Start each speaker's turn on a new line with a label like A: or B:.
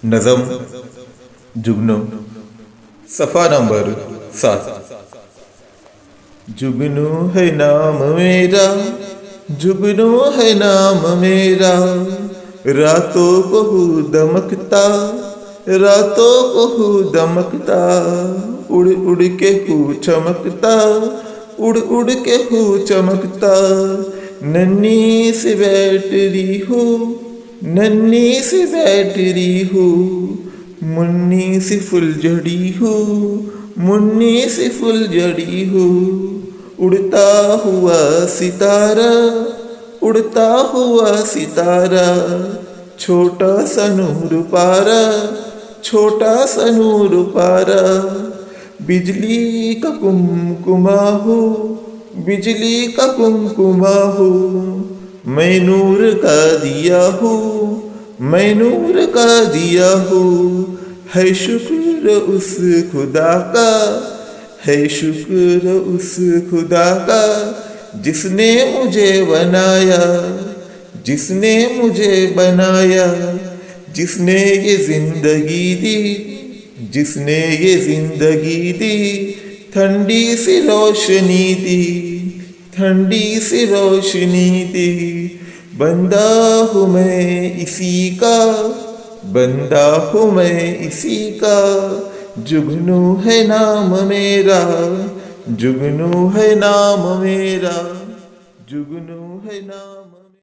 A: नज़म जुगनू सफ़ा नंबर 7। जुगनू है नाम मेरा, जुगनू है नाम मेरा, रातों को हूँ दमकता, रातों को हूँ दमकता, उड़ उड़ के हूँ चमकता, उड़ उड़ के हूँ चमकता। नन्ही सी बैटरी हूँ, नन्ही सी बैटरी हूँ, मुन्नी सी फुलझड़ी हूँ, मुन्नी सी फुलझड़ी हूँ। उड़ता हुआ सितारा, उड़ता हुआ सितारा, छोटा सा नूर पारा, छोटा सा नूर पारा। बिजली का कुमकुमा हूँ, बिजली का कुमकुमा हूँ, मैं नूर का दिया हूँ, मैं नूर का दिया हूँ। है शुक्र उस खुदा का, है शुक्र उस खुदा का, जिसने मुझे बनाया, जिसने मुझे बनाया, जिसने ये जिंदगी दी, जिसने ये जिंदगी दी। ठंडी सी रोशनी दी, ठंडी सी रोशनी दी। बंदा हूँ मैं इसी का, बंदा हूँ मैं इसी का। जुगनू है नाम मेरा, जुगनू है नाम मेरा, जुगनू है नाम।